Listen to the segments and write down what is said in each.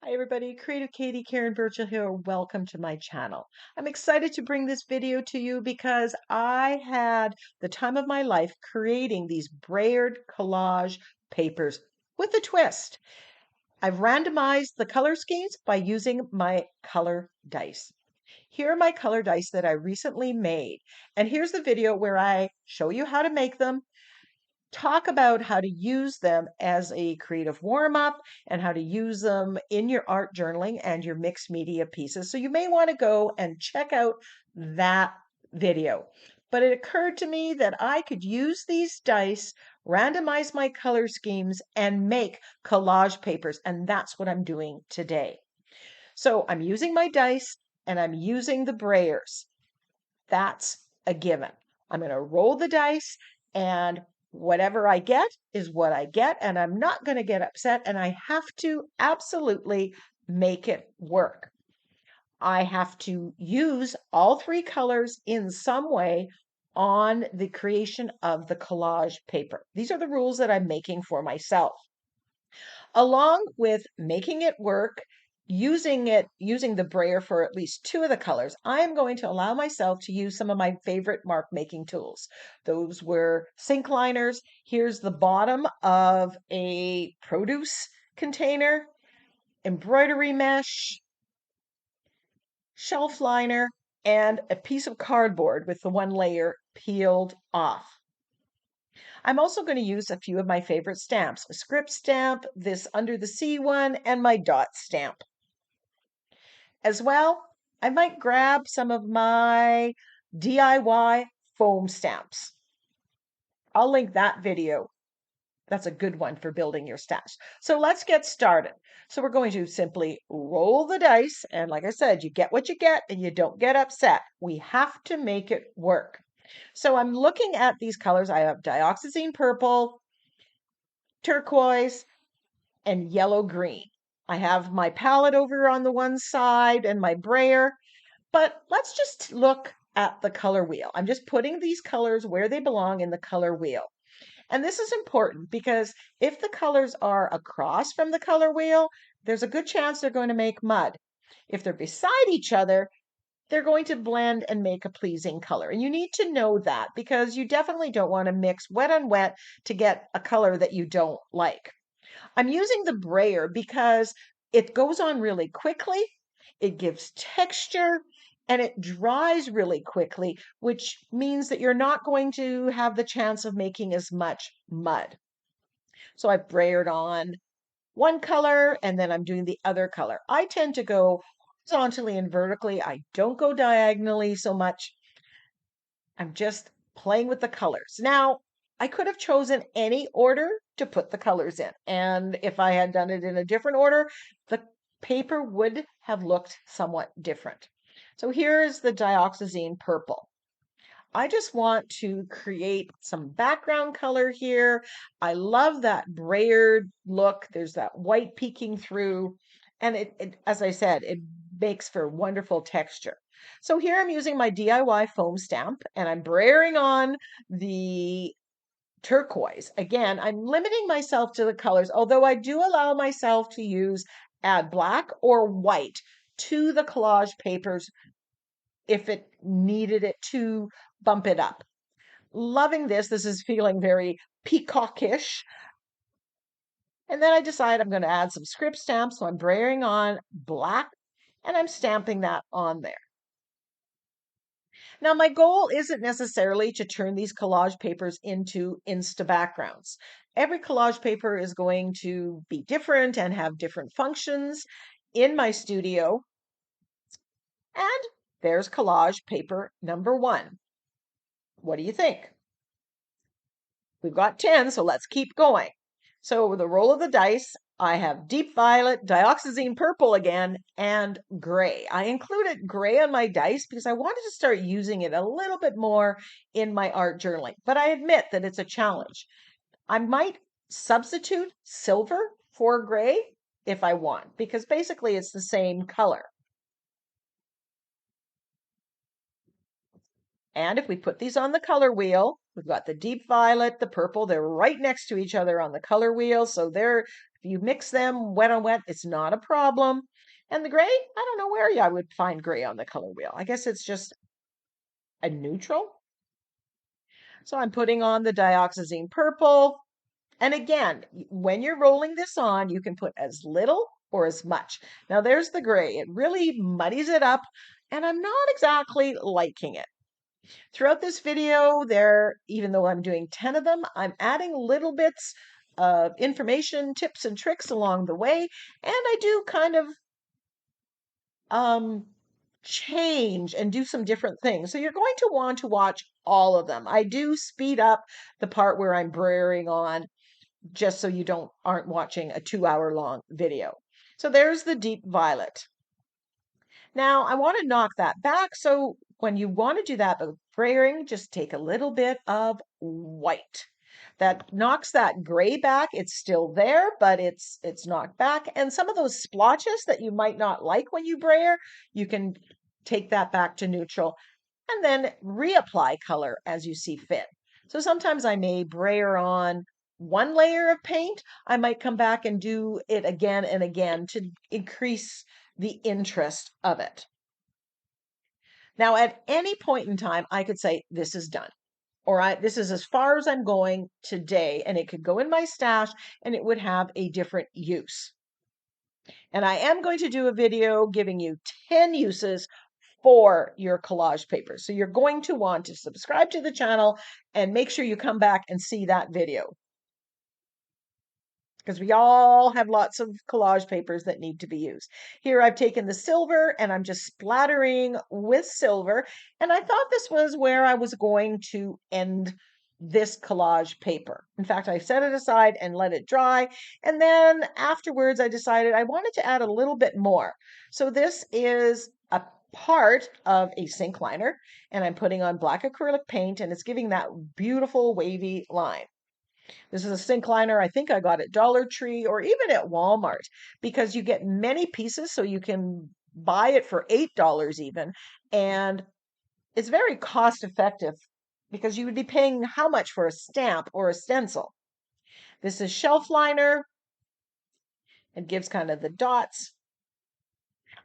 Hi everybody, Creative Katie, Karen Burchill here. Welcome to my channel. I'm excited to bring this video to you because I had the time of my life creating these Brayered collage papers with a twist. I've randomized the color schemes by using my color dice. Here are my color dice that I recently made. And here's the video where I show you how to make them, talk about how to use them as a creative warm-up and how to use them in your art journaling and your mixed media pieces. So you may want to go and check out that video. But it occurred to me that I could use these dice, randomize my color schemes, and make collage papers. And that's what I'm doing today. So I'm using my dice and I'm using the Brayers. That's a given. I'm going to roll the dice and whatever I get is what I get, and I'm not going to get upset, and I have to absolutely make it work. I have to use all three colors in some way on the creation of the collage paper. These are the rules that I'm making for myself. Along with making it work, using the brayer for at least two of the colors, I am going to allow myself to use some of my favorite mark making tools. Those were sink liners. Here's the bottom of a produce container, embroidery mesh, shelf liner, and a piece of cardboard with the one layer peeled off. I'm also going to use a few of my favorite stamps, a script stamp, this under the sea one, and my dot stamp. As well, I might grab some of my DIY foam stamps. I'll link that video. That's a good one for building your stash. So let's get started. So we're going to simply roll the dice. And like I said, you get what you get and you don't get upset. We have to make it work. So I'm looking at these colors. I have dioxazine purple, turquoise, and yellow green. I have my palette over on the one side and my brayer, but let's just look at the color wheel. I'm just putting these colors where they belong in the color wheel. And this is important because if the colors are across from the color wheel, there's a good chance they're going to make mud. If they're beside each other, they're going to blend and make a pleasing color. And you need to know that because you definitely don't want to mix wet on wet to get a color that you don't like. I'm using the brayer because it goes on really quickly, it gives texture, and it dries really quickly, which means that you're not going to have the chance of making as much mud. So I've brayered on one color and then I'm doing the other color. I tend to go horizontally and vertically. I don't go diagonally so much. I'm just playing with the colors. Now, I could have chosen any order to put the colors in. And if I had done it in a different order, the paper would have looked somewhat different. So here's the dioxazine purple. I just want to create some background color here. I love that brayered look. There's that white peeking through. And as I said, it makes for wonderful texture. So here I'm using my DIY foam stamp and I'm brayering on the turquoise. Again, I'm limiting myself to the colors, although I do allow myself to add black or white to the collage papers if it needed it to bump it up. Loving this. This is feeling very peacockish. And then I decide I'm going to add some script stamps. So I'm brayering on black and I'm stamping that on there. Now, my goal isn't necessarily to turn these collage papers into Insta backgrounds. Every collage paper is going to be different and have different functions in my studio. And there's collage paper number 1. What do you think? We've got 10, so let's keep going. So with the roll of the dice, I have deep violet, dioxazine purple again, and gray. I included gray on my dice because I wanted to start using it a little bit more in my art journaling, but I admit that it's a challenge. I might substitute silver for gray if I want, because basically it's the same color. And if we put these on the color wheel, we've got the deep violet, the purple, they're right next to each other on the color wheel. So they're, if you mix them wet on wet, it's not a problem. And the gray, I don't know where I would find gray on the color wheel. I guess it's just a neutral. So I'm putting on the dioxazine purple. And again, when you're rolling this on, you can put as little or as much. Now there's the gray. It really muddies it up, and I'm not exactly liking it. Throughout this video, even though I'm doing 10 of them, I'm adding little bits of information, tips, and tricks along the way, and I do kind of change and do some different things. So you're going to want to watch all of them. I do speed up the part where I'm brayering on, just so you aren't watching a 2-hour long video. So there's the deep violet. Now I want to knock that back. So when you want to do that brayering, just take a little bit of white. That knocks that gray back. It's still there, but it's knocked back. And some of those splotches that you might not like when you brayer, you can take that back to neutral and then reapply color as you see fit. So sometimes I may brayer on one layer of paint. I might come back and do it again and again to increase the interest of it. Now, at any point in time, I could say, this is done. Or this is as far as I'm going today, and it could go in my stash and it would have a different use. And I am going to do a video giving you 10 uses for your collage paper. So you're going to want to subscribe to the channel and make sure you come back and see that video, because we all have lots of collage papers that need to be used. Here I've taken the silver and I'm just splattering with silver. And I thought this was where I was going to end this collage paper. In fact, I set it aside and let it dry. And then afterwards, I decided I wanted to add a little bit more. So this is a part of a sink liner, and I'm putting on black acrylic paint, and it's giving that beautiful wavy line. This is a sink liner I think I got at Dollar Tree or even at Walmart, because you get many pieces, so you can buy it for $8 even. And it's very cost effective because you would be paying how much for a stamp or a stencil? This is shelf liner. It gives kind of the dots.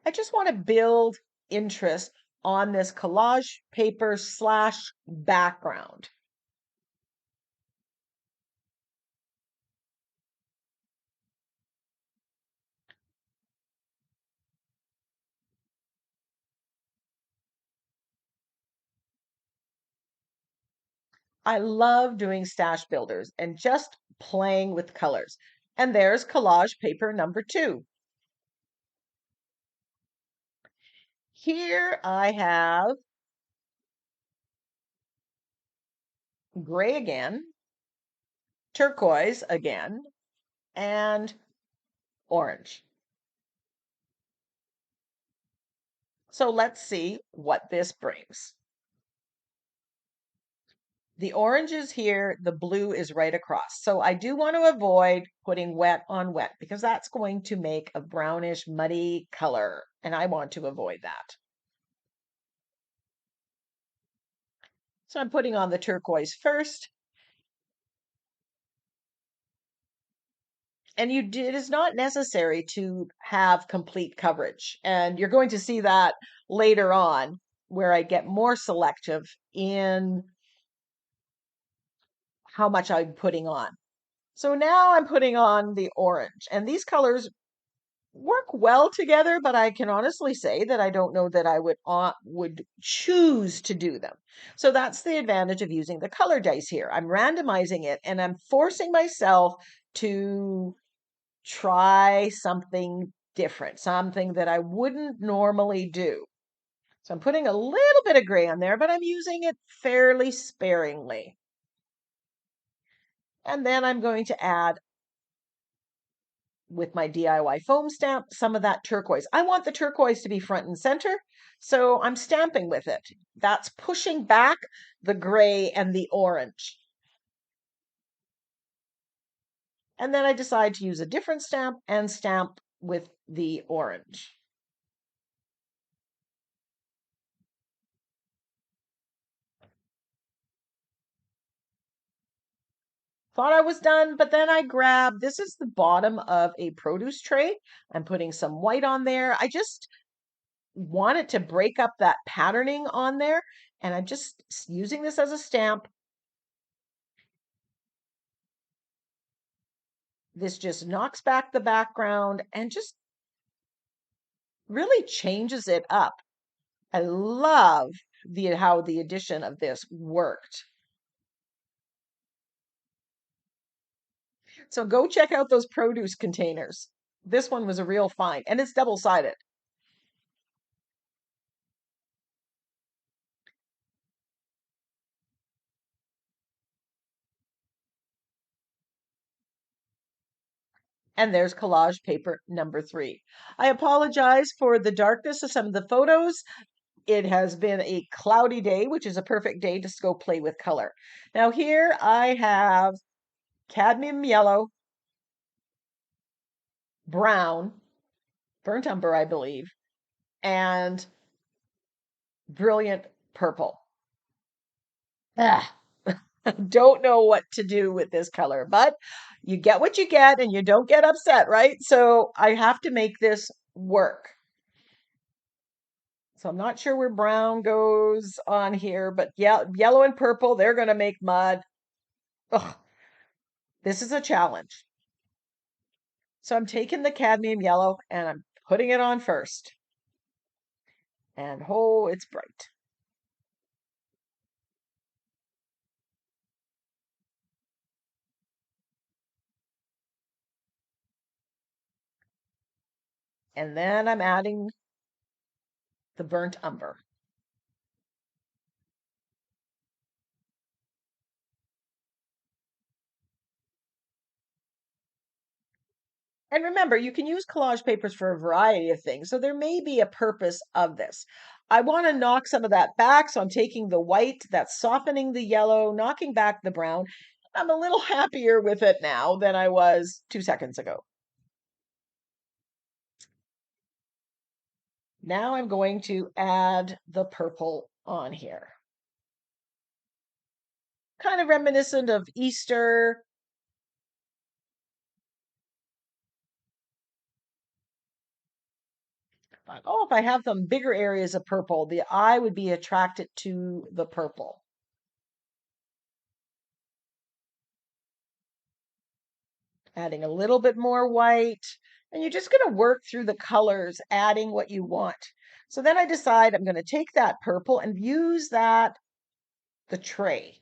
I just want to build interest on this collage paper / background. I love doing stash builders and just playing with colors. And there's collage paper number 2. Here I have gray again, turquoise again, and orange. So let's see what this brings. The orange is here, the blue is right across. So I do want to avoid putting wet on wet, because that's going to make a brownish, muddy color, and I want to avoid that. So I'm putting on the turquoise first. And it is not necessary to have complete coverage. And you're going to see that later on, where I get more selective in how much I'm putting on. So now I'm putting on the orange, and these colors work well together, but I can honestly say that I don't know that I would choose to do them. So that's the advantage of using the color dice here. I'm randomizing it, and I'm forcing myself to try something different, something that I wouldn't normally do. So I'm putting a little bit of gray on there, but I'm using it fairly sparingly. And then I'm going to add, with my DIY foam stamp, some of that turquoise. I want the turquoise to be front and center, so I'm stamping with it. That's pushing back the gray and the orange. And then I decide to use a different stamp and stamp with the orange. Thought I was done, but then I grabbed, this is the bottom of a produce tray. I'm putting some white on there. I just wanted to break up that patterning on there, and I'm just using this as a stamp. This just knocks back the background and just really changes it up. I love how the addition of this worked. So go check out those produce containers. This one was a real find, and it's double-sided. And there's collage paper number 3. I apologize for the darkness of some of the photos. It has been a cloudy day, which is a perfect day to go play with color. Now here I have cadmium yellow, brown, burnt umber, I believe, and brilliant purple. Ah, don't know what to do with this color, but you get what you get and you don't get upset, right? So I have to make this work. So I'm not sure where brown goes on here, but yeah, yellow and purple, they're going to make mud. Ugh, this is a challenge. So I'm taking the cadmium yellow and I'm putting it on first. And oh, it's bright. And then I'm adding the burnt umber. And remember, you can use collage papers for a variety of things. So there may be a purpose of this. I want to knock some of that back. So I'm taking the white that's softening the yellow, knocking back the brown. I'm a little happier with it now than I was 2 seconds ago. Now I'm going to add the purple on here. Kind of reminiscent of Easter. Oh, if I have some bigger areas of purple, the eye would be attracted to the purple. Adding a little bit more white, and you're just going to work through the colors, adding what you want. So then I decide I'm going to take that purple and use that, the tray,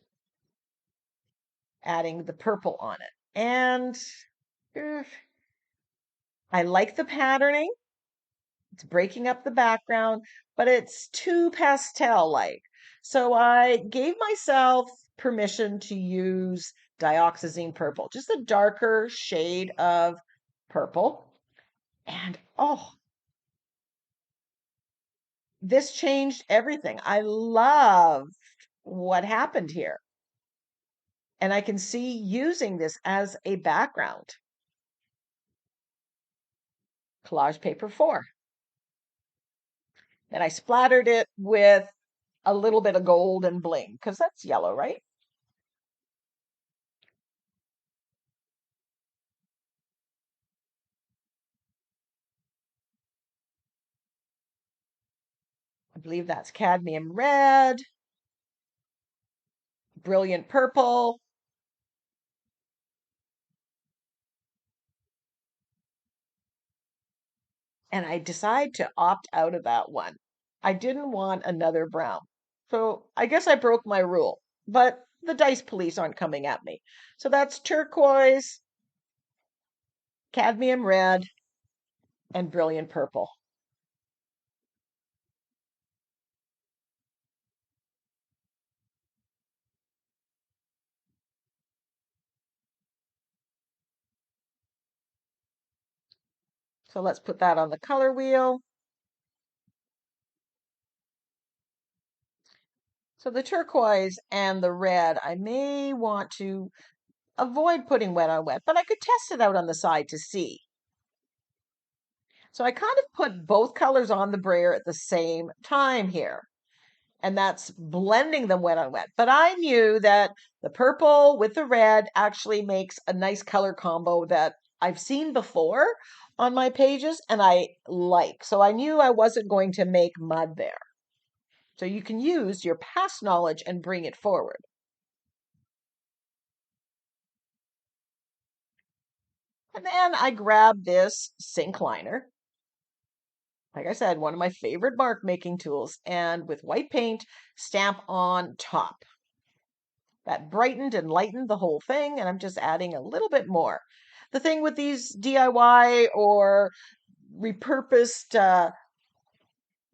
adding the purple on it. And I like the patterning. It's breaking up the background, but it's too pastel-like. So I gave myself permission to use dioxazine purple, just a darker shade of purple. And oh, this changed everything. I love what happened here. And I can see using this as a background. Collage paper 4. And I splattered it with a little bit of gold and bling, because that's yellow, right? I believe that's cadmium red, brilliant purple. And I decide to opt out of that one. I didn't want another brown. So I guess I broke my rule, but the dice police aren't coming at me. So that's turquoise, cadmium red, and brilliant purple. So let's put that on the color wheel. So the turquoise and the red, I may want to avoid putting wet on wet, but I could test it out on the side to see. So I kind of put both colors on the brayer at the same time here. and that's blending them wet on wet. But I knew that the purple with the red actually makes a nice color combo that I've seen before on my pages and I like. So I knew I wasn't going to make mud there. So you can use your past knowledge and bring it forward. And then I grabbed this sink liner. Like I said, one of my favorite mark making tools, and with white paint, stamp on top. That brightened and lightened the whole thing, and I'm just adding a little bit more. The thing with these DIY or repurposed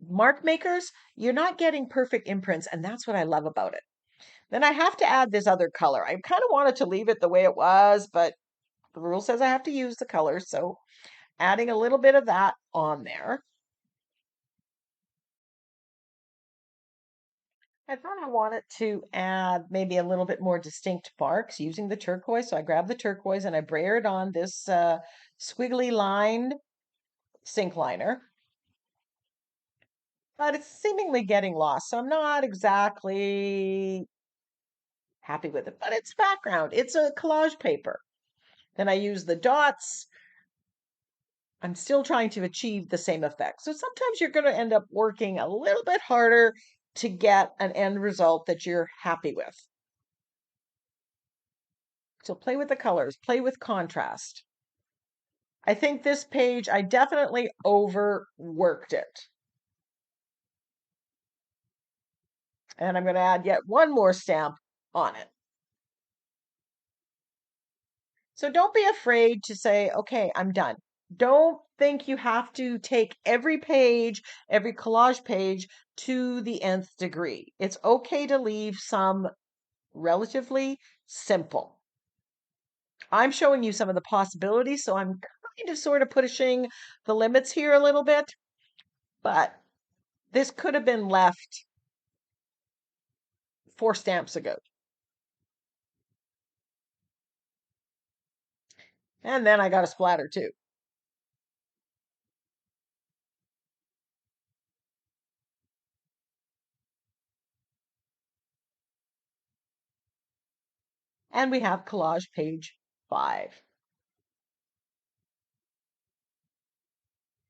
mark makers, you're not getting perfect imprints, and that's what I love about it. Then I have to add this other color. I kind of wanted to leave it the way it was, but the rule says I have to use the color, so adding a little bit of that on there. I thought I wanted to add maybe a little bit more distinct marks using the turquoise. So I grabbed the turquoise and I brayered on this squiggly lined sink liner. But it's seemingly getting lost. So I'm not exactly happy with it. But it's background. It's a collage paper. Then I use the dots. I'm still trying to achieve the same effect. So sometimes you're going to end up working a little bit harder to get an end result that you're happy with. So play with the colors, play with contrast. I think this page, I definitely overworked it. And I'm going to add yet one more stamp on it. So don't be afraid to say, okay, I'm done. Don't think you have to take every page, every collage page to the nth degree. It's okay to leave some relatively simple. I'm showing you some of the possibilities, so I'm kind of sort of pushing the limits here a little bit, but this could have been left 4 stamps ago. And then I got a splatter too. And we have collage page 5.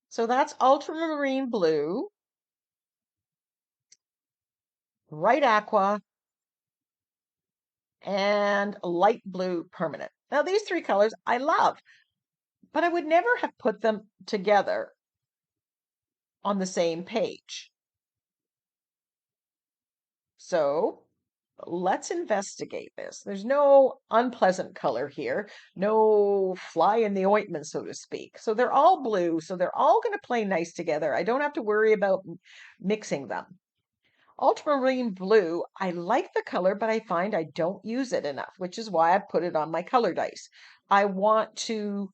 So that's ultramarine blue, bright aqua, and light blue permanent. Now these 3 colors I love, but I would never have put them together on the same page. So let's investigate this. There's no unpleasant color here, no fly in the ointment, so to speak. So they're all blue, so they're all going to play nice together. I don't have to worry about mixing them. Ultramarine blue, I like the color, but I find I don't use it enough, which is why I put it on my color dice. I want to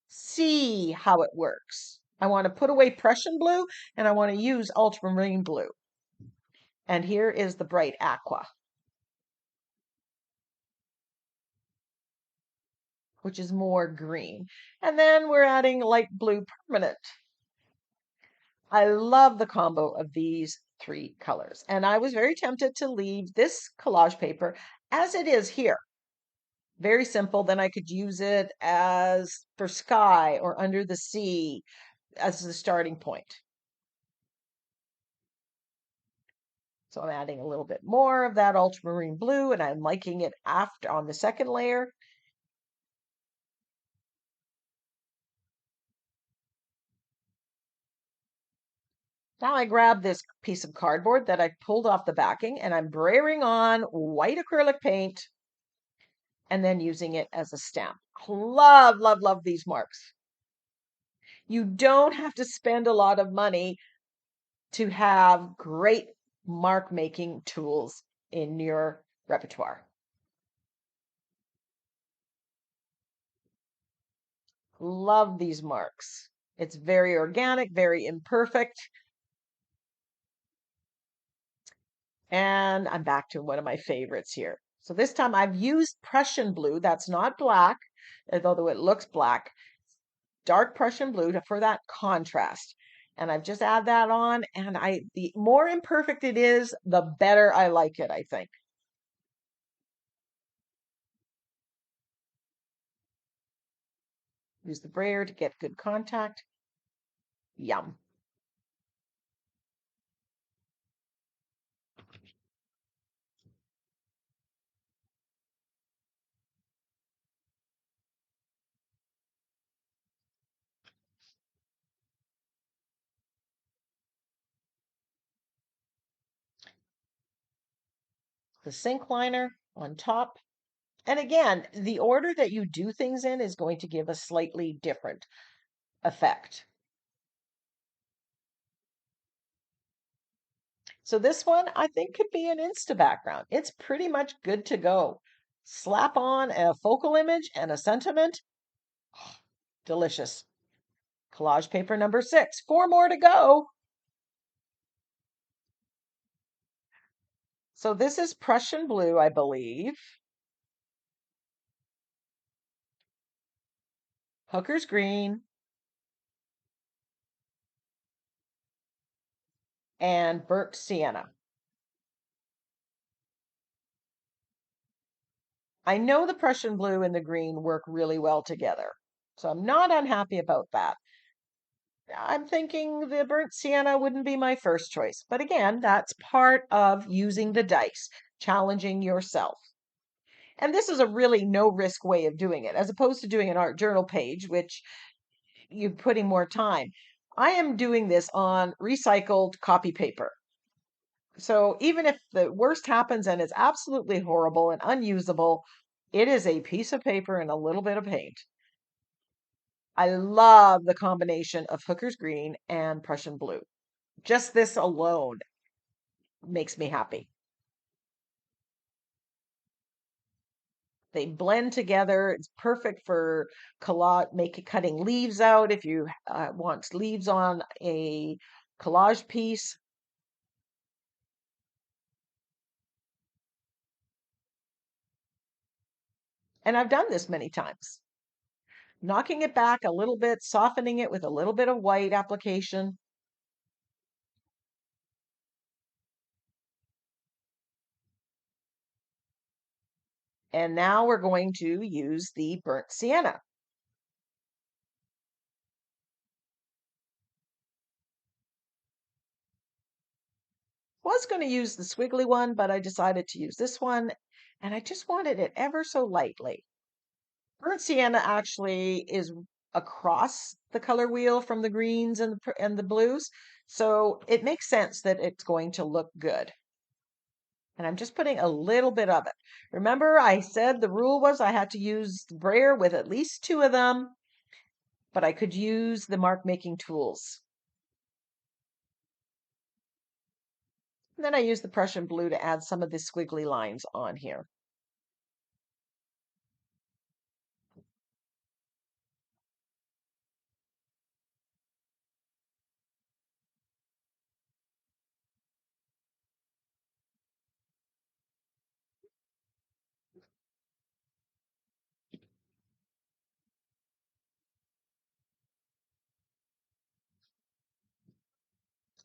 see how it works. I want to put away Prussian blue and I want to use ultramarine blue. And here is the bright aqua, which is more green. And then we're adding light blue permanent. I love the combo of these 3 colors. And I was very tempted to leave this collage paper as it is here. Very simple. Then I could use it as for sky or under the sea as the starting point. So I'm adding a little bit more of that ultramarine blue and I'm liking it after on the second layer. Now I grab this piece of cardboard that I pulled off the backing and I'm brayering on white acrylic paint and then using it as a stamp. Love, love, love these marks. You don't have to spend a lot of money to have great mark making tools in your repertoire. Love these marks. It's very organic, very imperfect. And I'm back to one of my favorites here. So this time I've used Prussian blue. That's not black, although it looks black. Dark Prussian blue for that contrast. And I've just add that on, and the more imperfect it is, the better I like it, I think. Use the brayer to get good contact. Yum. The sink liner on top. And again, the order that you do things in is going to give a slightly different effect. So this one I think could be an Insta background. It's pretty much good to go. Slap on a focal image and a sentiment. Delicious. Collage paper number 6. 4 more to go. So this is Prussian blue, I believe. Hooker's green. And burnt sienna. I know the Prussian blue and the green work really well together, so I'm not unhappy about that. I'm thinking the burnt sienna wouldn't be my first choice, but again, that's part of using the dice, challenging yourself. And this is a really no risk way of doing it, as opposed to doing an art journal page, which you're putting more time. I am doing this on recycled copy paper. So even if the worst happens and it's absolutely horrible and unusable, it is a piece of paper and a little bit of paint. I love the combination of Hooker's green and Prussian blue. Just this alone makes me happy. They blend together. It's perfect for cutting leaves out if you want leaves on a collage piece. And I've done this many times. Knocking it back a little bit, softening it with a little bit of white application. And now we're going to use the burnt sienna. Was going to use the squiggly one, but I decided to use this one, and I just wanted it ever so lightly. Burnt sienna actually is across the color wheel from the greens and the blues, so it makes sense that it's going to look good. And I'm just putting a little bit of it. Remember, I said the rule was I had to use the brayer with at least 2 of them, but I could use the mark making tools. And then I use the Prussian blue to add some of the squiggly lines on here.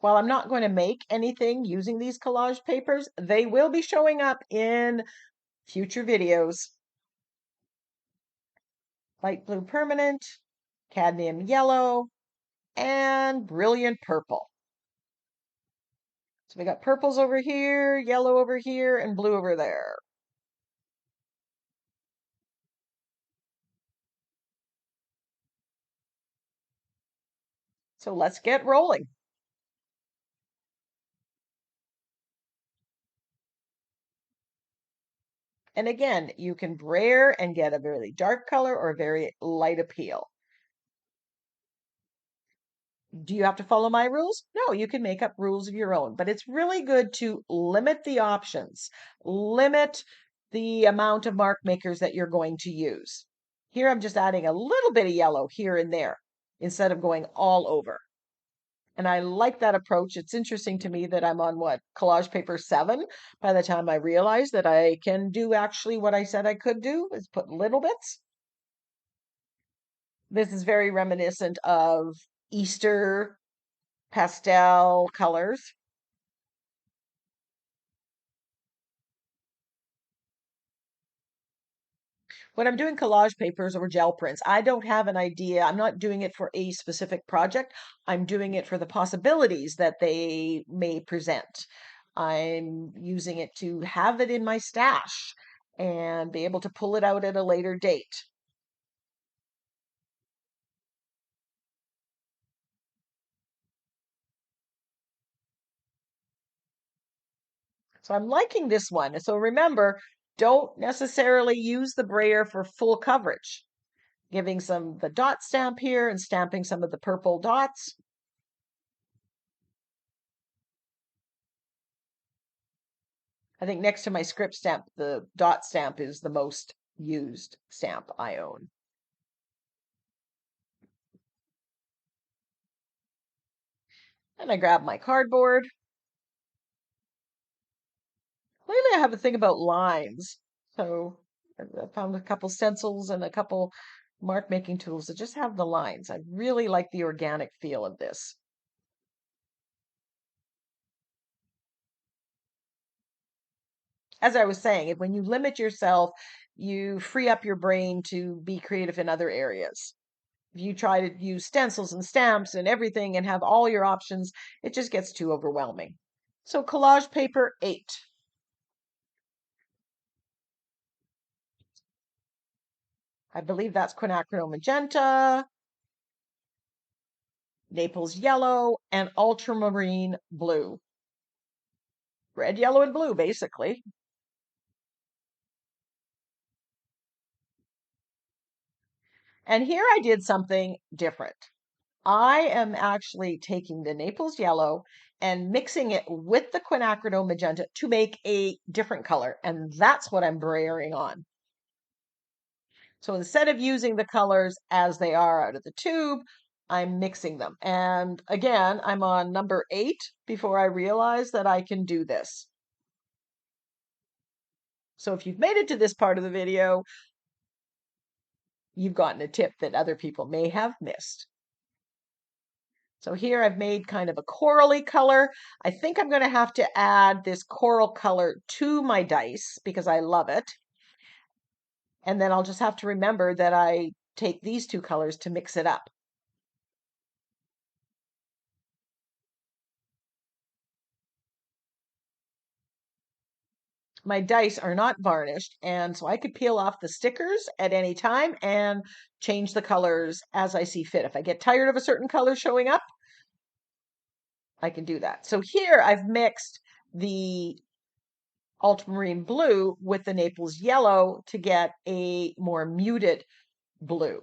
While I'm not going to make anything using these collage papers, they will be showing up in future videos. Light blue permanent, cadmium yellow, and brilliant purple. So we got purples over here, yellow over here, and blue over there. So let's get rolling. And again, you can brayer and get a very dark color or a very light appeal. Do you have to follow my rules? No, you can make up rules of your own, but it's really good to limit the options, limit the amount of mark makers that you're going to use. Here I'm just adding a little bit of yellow here and there instead of going all over. And I like that approach. It's interesting to me that I'm on collage paper 7 by the time I realize that I can do actually what I said I could do, is put little bits. This is very reminiscent of Easter pastel colors. When I'm doing collage papers or gel prints, I don't have an idea. I'm not doing it for a specific project. I'm doing it for the possibilities that they may present. I'm using it to have it in my stash and be able to pull it out at a later date. So I'm liking this one. So remember, don't necessarily use the brayer for full coverage. Giving some the dot stamp here and stamping some of the purple dots. I think next to my script stamp, the dot stamp is the most used stamp I own. And I grab my cardboard. Lately, I have a thing about lines. So I found a couple stencils and a couple mark making tools that just have the lines. I really like the organic feel of this. As I was saying, when you limit yourself, you free up your brain to be creative in other areas. If you try to use stencils and stamps and everything and have all your options, it just gets too overwhelming. So collage paper 8. I believe that's quinacridone magenta, Naples yellow, and ultramarine blue. Red, yellow, and blue, basically. And here I did something different. I am actually taking the Naples yellow and mixing it with the quinacridone magenta to make a different color. And that's what I'm brayering on. So instead of using the colors as they are out of the tube, I'm mixing them. And again, I'm on number 8 before I realize that I can do this. So if you've made it to this part of the video, you've gotten a tip that other people may have missed. So here I've made kind of a corally color. I think I'm going to have to add this coral color to my dice because I love it. And then I'll just have to remember that I take these two colors to mix it up. My dice are not varnished, and so I could peel off the stickers at any time and change the colors as I see fit. If I get tired of a certain color showing up, I can do that. So here I've mixed the ultramarine blue with the Naples yellow to get a more muted blue.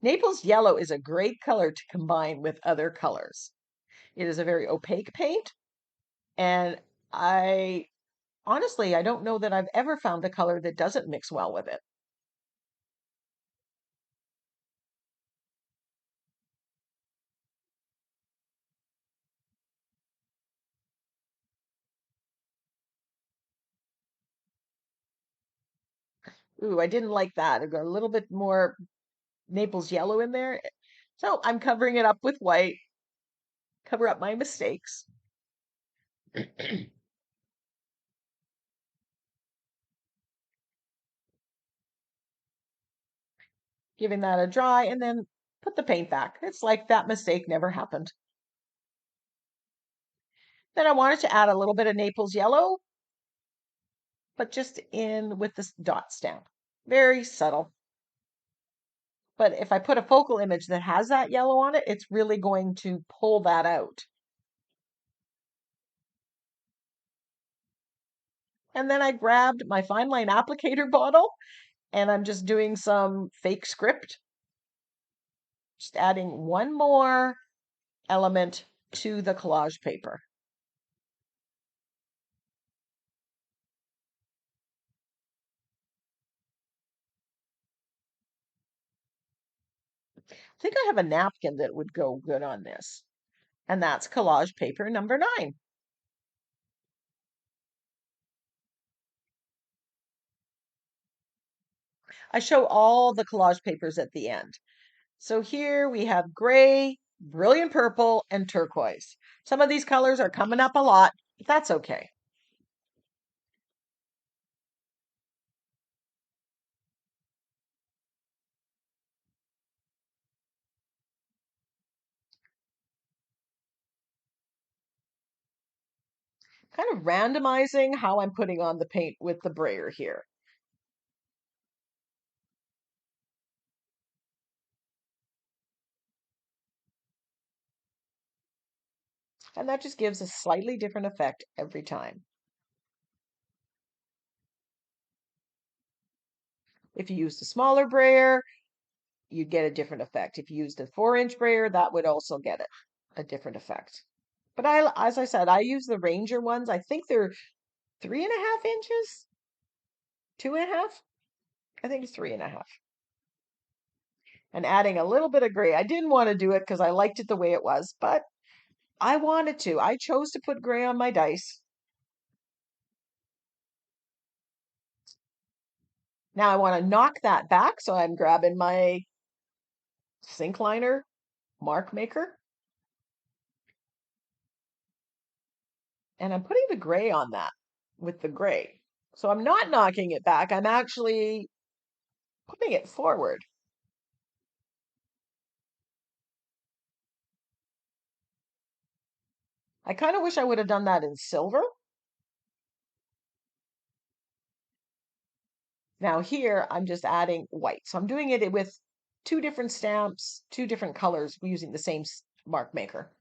Naples yellow is a great color to combine with other colors. It is a very opaque paint, and I honestly, I don't know that I've ever found a color that doesn't mix well with it. Ooh, I didn't like that. I got a little bit more Naples yellow in there. So I'm covering it up with white, cover up my mistakes. Giving that a dry and then put the paint back. It's like that mistake never happened. Then I wanted to add a little bit of Naples yellow, but just in with this dot stamp. Very subtle. But if I put a focal image that has that yellow on it, it's really going to pull that out. And then I grabbed my fine line applicator bottle and I'm just doing some fake script. Just adding one more element to the collage paper. I think I have a napkin that would go good on this. And that's collage paper number 9. I show all the collage papers at the end. So here we have gray, brilliant purple, and turquoise. Some of these colors are coming up a lot, but that's okay. Kind of randomizing how I'm putting on the paint with the brayer here. And that just gives a slightly different effect every time. If you use the smaller brayer, you'd get a different effect. If you used a 4-inch brayer, that would also get it a different effect. But as I said, I use the Ranger ones. I think they're 3.5 inches, 2.5. I think it's 3.5. And adding a little bit of gray. I didn't want to do it because I liked it the way it was, but I wanted to. I chose to put gray on my dice. Now I want to knock that back, so I'm grabbing my sink liner mark maker and I'm putting the gray on that with the gray. So I'm not knocking it back, I'm actually putting it forward. I kind of wish I would have done that in silver. Now here I'm just adding white. So I'm doing it with two different stamps, two different colors using the same mark maker.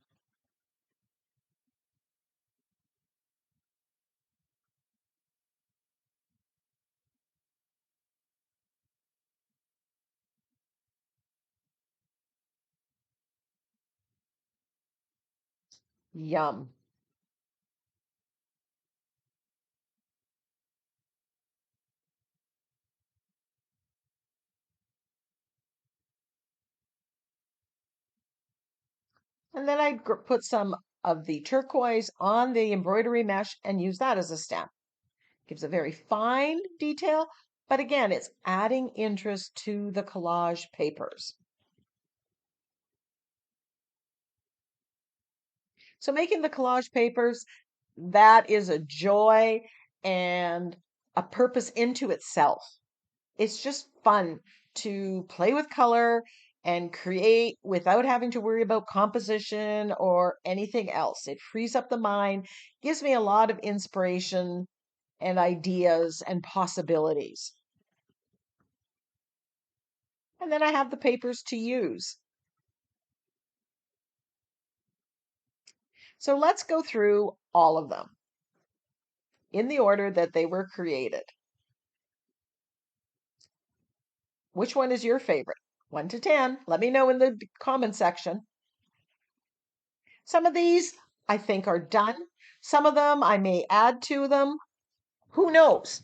Yum. And then I put some of the turquoise on the embroidery mesh and use that as a stamp. Gives a very fine detail, but again, it's adding interest to the collage papers. So making the collage papers, that is a joy and a purpose into itself. It's just fun to play with color and create without having to worry about composition or anything else. It frees up the mind, gives me a lot of inspiration and ideas and possibilities. And then I have the papers to use. So let's go through all of them in the order that they were created. Which one is your favorite? 1 to 10. Let me know in the comment section. Some of these I think are done. Some of them I may add to them. Who knows?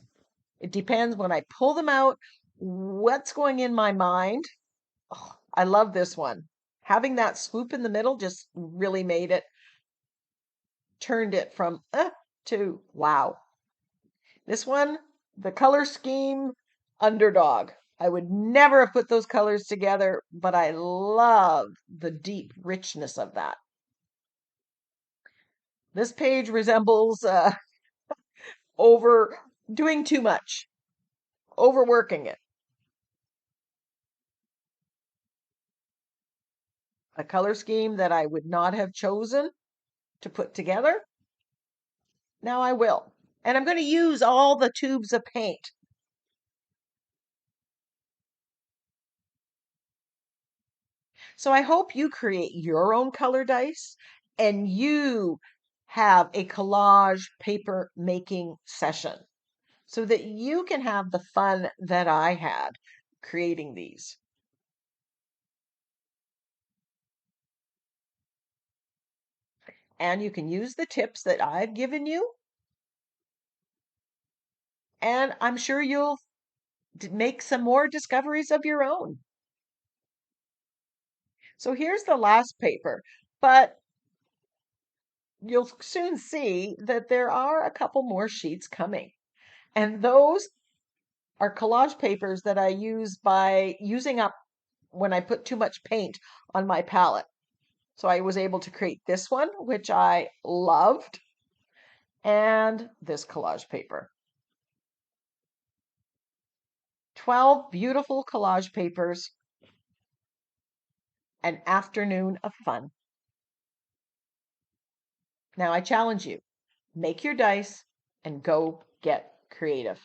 It depends when I pull them out, what's going in my mind. Oh, I love this one. Having that swoop in the middle just really made it, turned it from to wow. This one, the color scheme, underdog. I would never have put those colors together, but I love the deep richness of that. This page resembles over doing too much, overworking it. A color scheme that I would not have chosen to put together. Now I will. And I'm going to use all the tubes of paint. So I hope you create your own color dice and you have a collage paper making session so that you can have the fun that I had creating these. And you can use the tips that I've given you. And I'm sure you'll make some more discoveries of your own. So here's the last paper, but you'll soon see that there are a couple more sheets coming. And those are collage papers that I use by using up when I put too much paint on my palette. So I was able to create this one, which I loved, and this collage paper. 12 beautiful collage papers, an afternoon of fun. Now I challenge you, make your dice and go get creative.